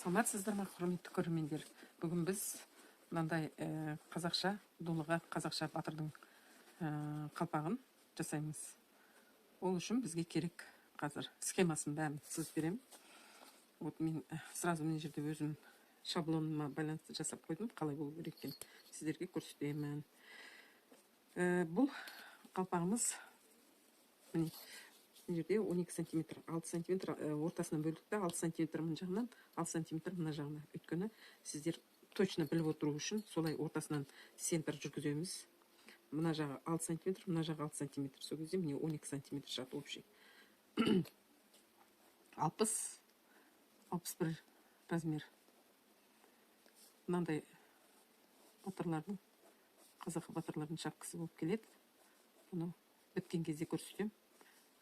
Саламатсыздар ма, құрметті көрермендер? Бүгін біз мынандай қазақша дулыға қазақша батырдың қалпағын жасаймыз. Ол үшін бізге керек қазір схемасын бәрін сызып беремін. Вот мен сразу мына жерде өзім шаблоныма байланысты жасап қойдым, қалай болу керек екенін сіздерге көрсетемін. Бұл қалпағымыз міне жерде 12 сантиметр, 6 сантиметр ортасынан бөлдікті, 6 сантиметр мына жағынан, 6 сантиметр мына жағына. Өйткені сіздер точно біліп отыру үшін солай ортасынан центр жүргіземіз. Мына жағы 6 сантиметр, мына жағы 6 сантиметр. Сол кезде міне 12 сантиметр шығады общий. 60-61 размер. Мынандай батырлардың, қазақы батырлардың шапкасы болып келеді. Бұны біткен кезде көрсетем.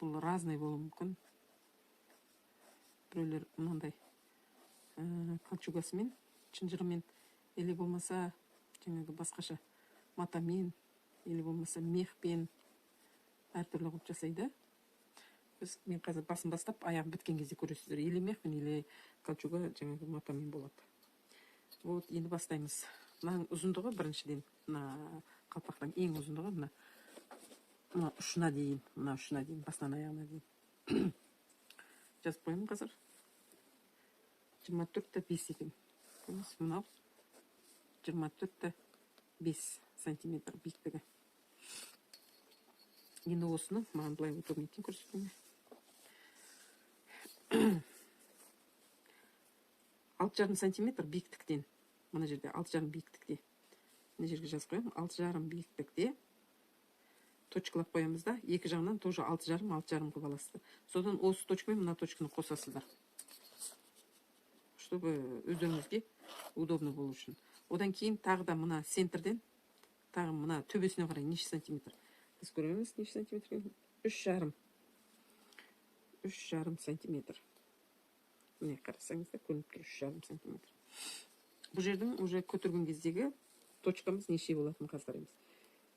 Бұл разный болуы мүмкін. Біреулер мынандай кольчугасымен, шынжырымен, или болмаса жаңағы басқаша матамен, или болмаса мехпен әртүрлі қылып жасайды. Мен қазір басын бастап, аяғын біткен кезде көресіздер. Или мехпен, или кольчуга жаңағы матамен болады. Вот, енді бастаймыз. Мынаның ұзындығы біріншіден, мына қалпақтың ең ұзындығы мына ұшына дейін, басынан аяғына дейін. Жазып қойым қазір. 24-5 екен. Мынау 24-5 сантиметр биіктігі. Енді осыны маған былай удобно екен көрсетуге. 6,5 сантиметр биіктіктен. Мына жерде 6,5 биіктікте. Мына жерге жазып қоям. 6,5 биіктікте. Точкалап қоямыз да, екі жағынан тоже 6,5 қылып аласыздар. Содан осы точкамен мына точканы қосасыздар. Чтобы өздеріңізге удобно болу үшін. Одан кейін тағы да мына центрден, тағы мына төбесіне қарай неше сантиметр. Біз көреміз неше сантиметр? 3,5 сантиметр. Міне қарасаңыздар, көрініп тұр 3,5 сантиметр. Бұл жердің уже көтерген кездегі точкамыз неше болатын қаздарымыз.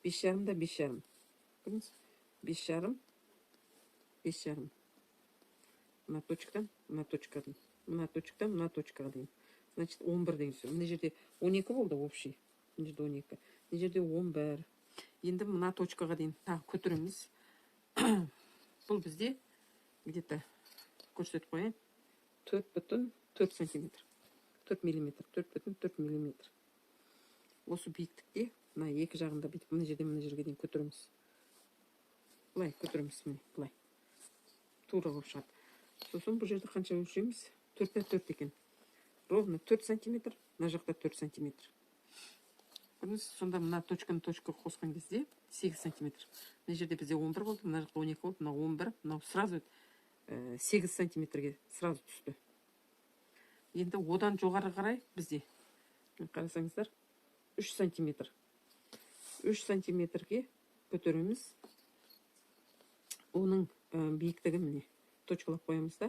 5,5 да 5,5. 5,5. Мына точкадан, мына точкадан, мына точкадан, мына точкаға дейін. Значит, 11 деген сөз. Мына жерде 12 болды общий. Мына жерде 12. Мына жерде 11. Енді мына точкаға дейін тағы көтереміз. Бұл бізде где-то көрсетіп қояйын. 4,4 сантиметр. 4 миллиметр. 4,4 миллиметр. Осы биіктікте, мына екі жағында бүйтіп, мына жерге дейін көтереміз. Бұлай көтереміз, міне, бұлай. Тура болып шығады. Сосын бұл жерде қанша өлшеміз? 4,4 екен. Ровно 4 сантиметр, мына жақта 4 сантиметр. Сонда мына точканы точка қосқан кезде 8 сантиметр. Мына жерде бізде 11 болды, мына жақта 12 болды, мына 11, мына сразу 8 сантиметрге сразу түсті. Енді одан жоғары қарай бізде, қарасаңыздар, 3 сантиметр. 3 сантиметрге көтереміз. Оның биіктігі міне точкалап қоямыз да.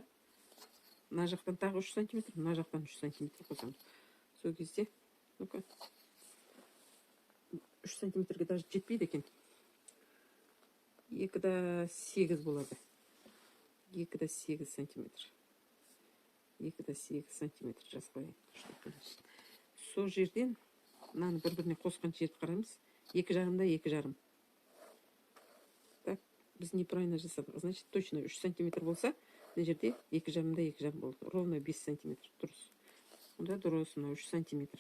Мына жақтан тағы 3 сантиметр, мына жақтан 3 сантиметр қосамыз. Сол кезде, 3 сантиметрге даже жетпейді екен. 2,8 болады. 2,8 сантиметр. 2,8 сантиметр жазып қояйын. Сол жерден мынаны бір-біріне қосқан жерді қараймыз. 2,5 да 2,5. Біз неправильно жасадық. Значит, точно 3 сантиметр болса, мына жерде 2,5 да 2,5 болды. Ровно 5 сантиметр. Дұрыс. Онда дұрыс, 3 сантиметр.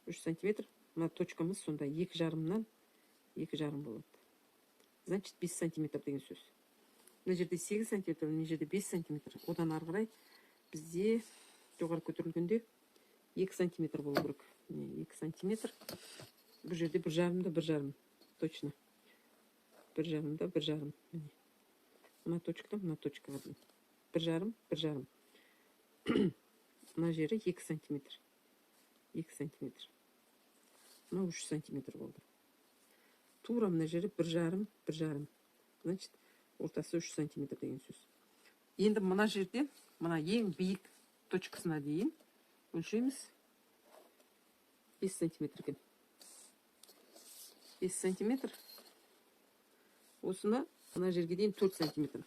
3 сантиметр. Мына точкамыз сонда 2,5-нан 2,5 болады. Значит, 5 сантиметр деген сөз. Мына жерде 8 сантиметр, мына жерде 5 сантиметр. Одан ары қарай бізде жоғары көтерілгенде 2 сантиметр болу керек. 2 сантиметр. Бұл жерде 1,5 да 1,5. Точно. 1,5 да 1,5. Мына точкадан мына точкаға дейін. 1,5. Мына жері 2 сантиметр. 2 сантиметр. Мына 3 сантиметр болды. Тура мына жері 1,5. Значит, ортасы 3 сантиметр деген сөз. Енді мына жерден, мына ең биік точкасына дейін өлшейміз. 5 сантиметр екен. 5 сантиметр. Осыны мына жерге дейін 4 сантиметр.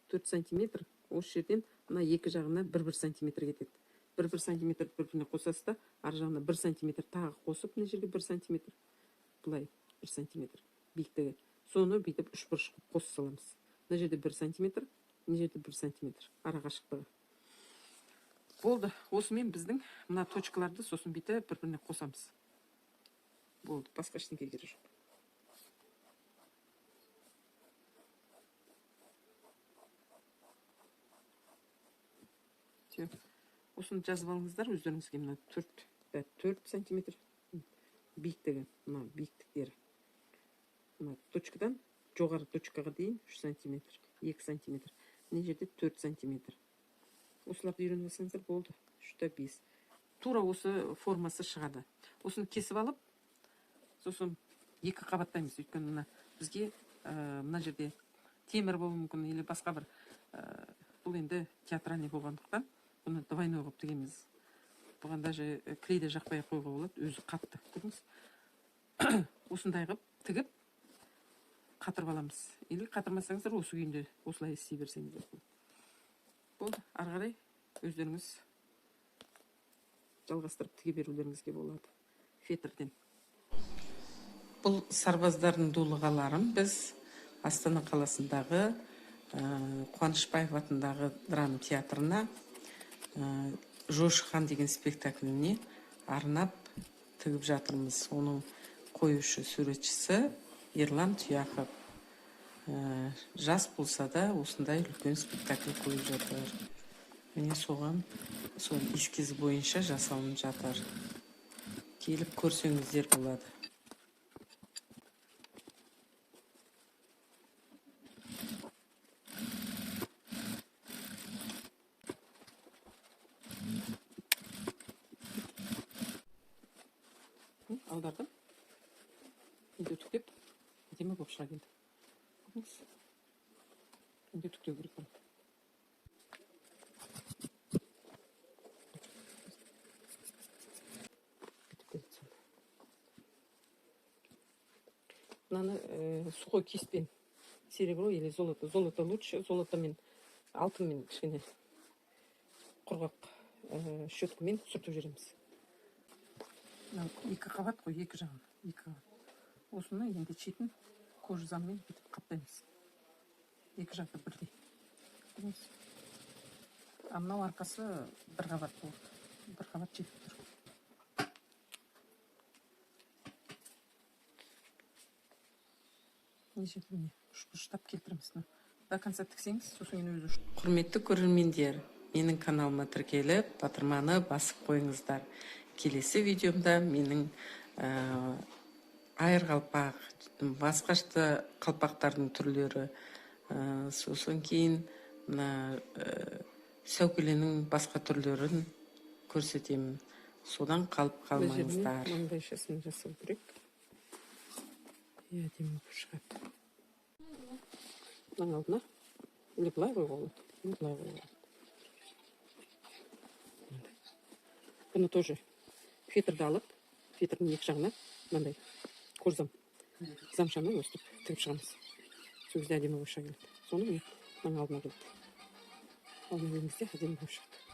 4 сантиметр осы жерден мына екі жағына 1-1 сантиметр кетеді. 1-1 сантиметр бір-біріне қосасыз да, ар жағына 1 сантиметр тағы қосып, мына жерге 1 сантиметр, былай 1 сантиметр биіктігі. Соны бүйтіп үшбұрыш қосып саламыз. Мына жерде 1 сантиметр, мына жерде 1 сантиметр ара қашықтығы. Болды. Осымен біздің мына точкаларды сосын бүйтіп бір-біріне қосамыз. Болды. Басқа ештеңе керек жоқ. Осыны жазып алыңыздар өздеріңізге. Мына 4 сантиметр биіктігі, мына биіктіктері. Мына точкадан жоғары точкаға дейін 3 сантиметр, 2 сантиметр. Мына жерде 4 сантиметр. Осыларды үйреніп алсаңыздар болды. 3-5. Тура осы формасы шығады. Осыны кесіп алып, сосын екі қабаттаймыз. Өйткені мына бізге мына жерде темір болуы мүмкін, или басқа бір бұл енді театральный болғандықтан бұны двойной қылып тігеміз. Бұған даже клейді жақпай қоюға болады, өзі қатты. Көрдіңіз? Осындай қылып тігіп қатырып аламыз. Или қатырмасаңыздар осы күйінде осылай істей берсеңіздер болды. Ары қарай өздеріңіз жалғастырып тіге берулеріңізге болады. Фетрден. Бұл сарбаздардың дулығаларын біз Астана қаласындағы Қуанышбаев атындағы драма театрына Жошыхан деген спектакліне арнап тігіп жатырмыз. Оның қоюшы суретшісі Ерлан Тұяқов. Жас болса да осындай үлкен спектакль қойып жатыр. Міне соған сол эскиз бойынша жасалынып жатыр. Келіп көрсеңіздер болады. Алдардым. Енді түктеп, әдемі болып шыға келді. Енді түктеу керек болды. Мынаны сухой кистпен серебро или золото. Золото лучше, золотомен, алтынмен кішкене құрғақ щеткамен сүртіп жібереміз. Екі қабат қой, екі жағын. Екі қабат. Осыны енді шетін кожзаммен бүйтіп қаптаймыз. Екі жақты бірдей. А мынау арқасы бір қабат болды. Бір қабат жетіп тұр. Нешетіне ұштап келтіреміз. До конца тіксеңіз, сосын өзі ұштап. Құрметті көрермендер, менің каналыма тіркеліп, батырманы басып қойыңыздар. Келесі видеомда менің айыр қалпақ, басқашты қалпақтардың түрлері, сосын кейін сәукеленің басқа түрлерін көрсетемін. Содан қалып қалмаңыздар. Маңдайшасын жасау керек. Әдемі болып шығады. Мынаның алдына или былай қойға болады, или былай қойға болады. Бұны тоже фетрді алып, фетрдің екі жағына мынандай кожзам, замшамен өстіп тігіп шығамыз. Сол кезде әдемі болып шыға келеді. Соны мынаның алдына келді. Алдына келгенде әдемі болып шығады.